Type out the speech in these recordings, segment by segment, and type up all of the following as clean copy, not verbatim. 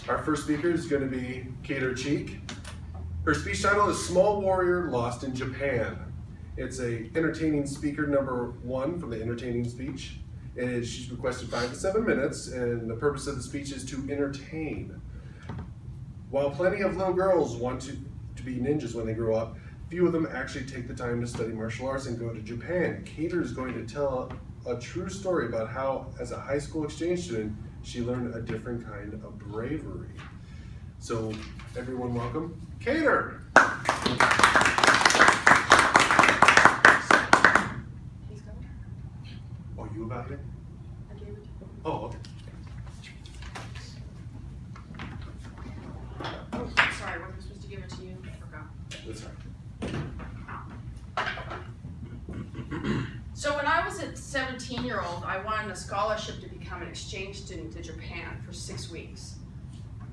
Our first speaker is going to be Kater Cheek. Her speech title is Small Warrior Lost in Japan. It's a entertaining speaker number 1 from the entertaining speech. And she's requested 5 to 7 minutes, and the purpose of the speech is to entertain. While plenty of little girls want to be ninjas when they grow up, few of them actually take the time to study martial arts and go to Japan. Kater is going to tell a true story about how, as a high school exchange student, she learned a different kind of bravery. So, everyone welcome, Kater! He's going? Oh, you about it? I gave it to him. Oh, okay. Oh, sorry, wasn't supposed to give it to you. I forgot. That's right. So when I was a 17-year-old, I wanted a scholarship to become an exchange student to Japan for 6 weeks.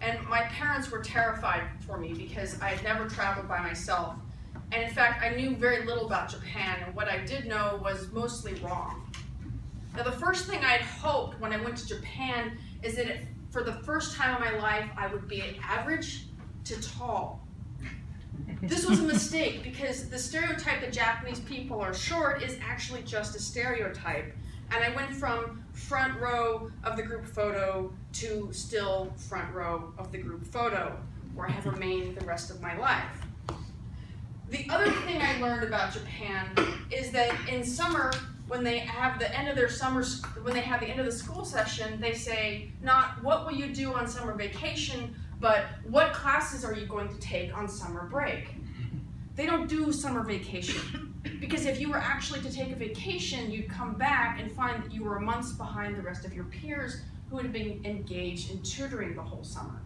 And my parents were terrified for me because I had never traveled by myself. And in fact, I knew very little about Japan, and what I did know was mostly wrong. Now, the first thing I'd hoped when I went to Japan is that for the first time in my life, I would be average to tall. This was a mistake because the stereotype that Japanese people are short is actually just a stereotype. And I went from front row of the group photo to still front row of the group photo, where I have remained the rest of my life. The other thing I learned about Japan is that in summer, when they have the end of their when they have the end of the school session, they say not what will you do on summer vacation, but what classes are you going to take on summer break? They don't do summer vacation, because if you were actually to take a vacation, you'd come back and find that you were months behind the rest of your peers who had been engaged in tutoring the whole summer.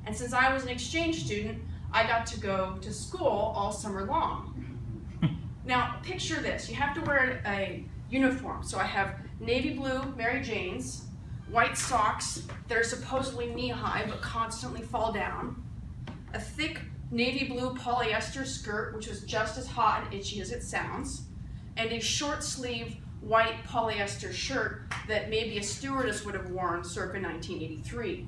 And since I was an exchange student, I got to go to school all summer long. Now, picture this. You have to wear a uniform. So I have navy blue Mary Janes, white socks that are supposedly knee-high but constantly fall down, a thick navy blue polyester skirt, which was just as hot and itchy as it sounds, and a short-sleeved white polyester shirt that maybe a stewardess would have worn circa 1983.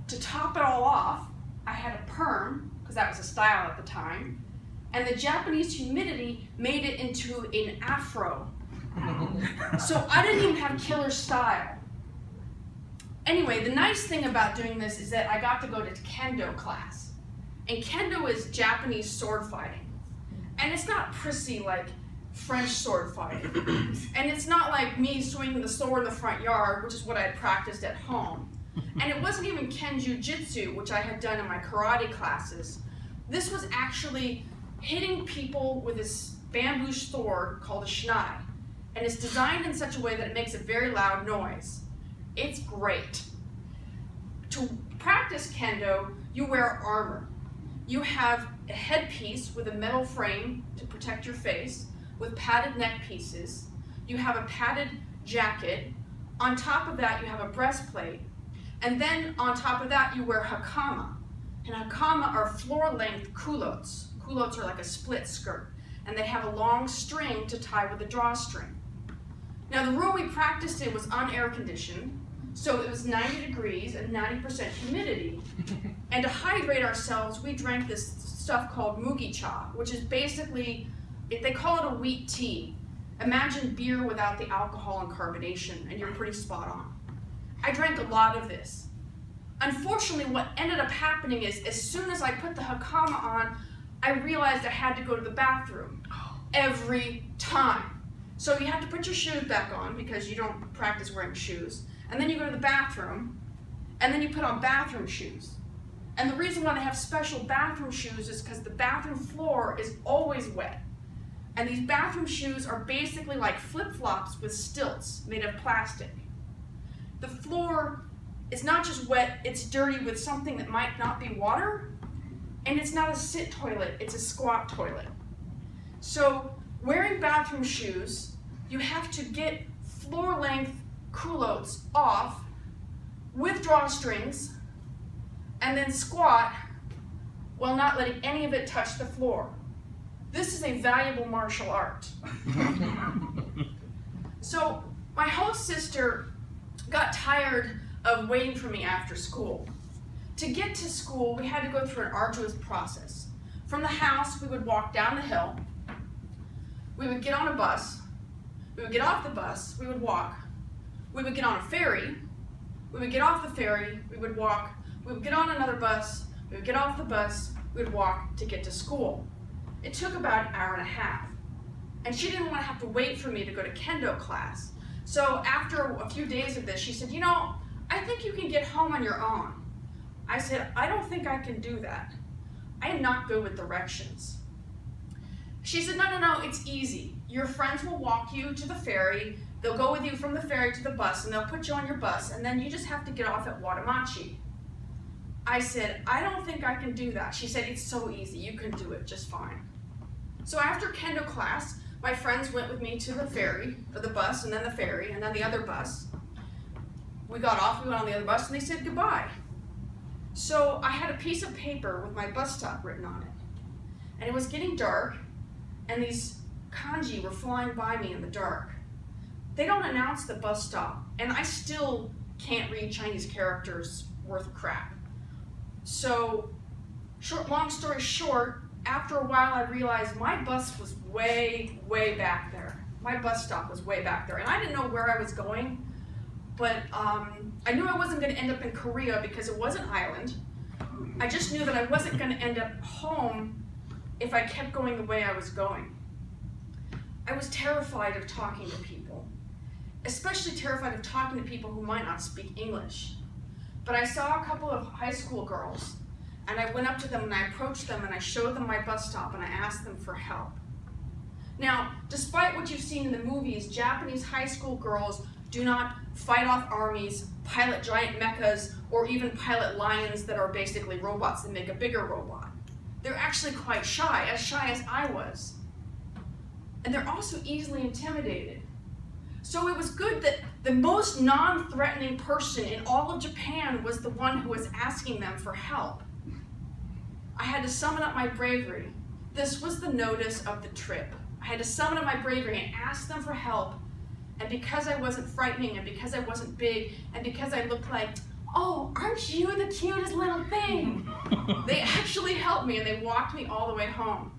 To top it all off, I had a perm, because that was a style at the time, and the Japanese humidity made it into an afro. So I didn't even have killer style. Anyway, the nice thing about doing this is that I got to go to kendo class. And kendo is Japanese sword fighting. And it's not prissy like French sword fighting. And it's not like me swinging the sword in the front yard, which is what I had practiced at home. And it wasn't even kenjutsu, which I had done in my karate classes. This was actually hitting people with this bamboo sword called a shinai. And it's designed in such a way that it makes a very loud noise. It's great. To practice kendo, you wear armor. You have a headpiece with a metal frame to protect your face, with padded neck pieces. You have a padded jacket. On top of that, you have a breastplate. And then on top of that, you wear hakama. And hakama are floor-length culottes. Culottes are like a split skirt. And they have a long string to tie with a drawstring. Now, the room we practiced in was unair conditioned, so it was 90 degrees and 90% humidity. And to hydrate ourselves, we drank this stuff called mugicha, which is basically, they call it a wheat tea. Imagine beer without the alcohol and carbonation, and you're pretty spot on. I drank a lot of this. Unfortunately, what ended up happening is, as soon as I put the hakama on, I realized I had to go to the bathroom every time. So you have to put your shoes back on because you don't practice wearing shoes. And then you go to the bathroom, and then you put on bathroom shoes. And the reason why they have special bathroom shoes is because the bathroom floor is always wet. And these bathroom shoes are basically like flip-flops with stilts made of plastic. The floor is not just wet, it's dirty with something that might not be water, and it's not a sit toilet, it's a squat toilet. So wearing bathroom shoes, you have to get floor-length culottes off with drawstrings and then squat while not letting any of it touch the floor. This is a valuable martial art. So my host sister got tired of waiting for me after school. To get to school, we had to go through an arduous process. From the house, we would walk down the hill, we would get on a bus, we would get off the bus, we would walk, we would get on a ferry, we would get off the ferry, we would walk, we would get on another bus, we would get off the bus, we would walk to get to school. It took about an hour and a half. And she didn't want to have to wait for me to go to kendo class. So after a few days of this, she said, you know, I think you can get home on your own. I said, I don't think I can do that. I am not good with directions. She said, no, it's easy. Your friends will walk you to the ferry, they'll go with you from the ferry to the bus, and they'll put you on your bus, and then you just have to get off at Watamachi. I said, I don't think I can do that. She said, it's so easy, you can do it just fine. So after kendo class, my friends went with me to the ferry, or the bus, and then the ferry, and then the other bus. We got off, we went on the other bus, and they said goodbye. So I had a piece of paper with my bus stop written on it. And it was getting dark, and these kanji were flying by me in the dark. They don't announce the bus stop, and I still can't read Chinese characters worth of crap. So, long story short, after a while I realized my bus was way back there. My bus stop was way back there, and I didn't know where I was going, but I knew I wasn't going to end up in Korea because it was an island. I just knew that I wasn't going to end up home if I kept going the way I was going. I was terrified of talking to people, especially terrified of talking to people who might not speak English. But I saw a couple of high school girls, and I went up to them and I approached them and I showed them my bus stop and I asked them for help. Now, despite what you've seen in the movies, Japanese high school girls do not fight off armies, pilot giant mechas, or even pilot lions that are basically robots that make a bigger robot. They're actually quite shy as I was. And they're also easily intimidated. So it was good that the most non-threatening person in all of Japan was the one who was asking them for help. I had to summon up my bravery. This was the notice of the trip. I had to summon up my bravery and ask them for help. And because I wasn't frightening, and because I wasn't big, and because I looked like, oh, aren't you the cutest little thing? They actually helped me and they walked me all the way home.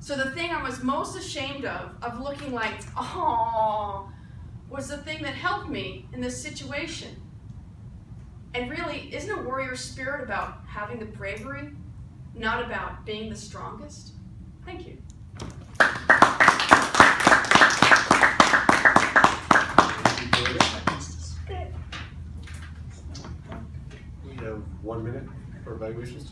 So the thing I was most ashamed of looking like, oh, was the thing that helped me in this situation. And really, isn't a warrior spirit about having the bravery, not about being the strongest? Thank you. We have 1 minute for evaluations.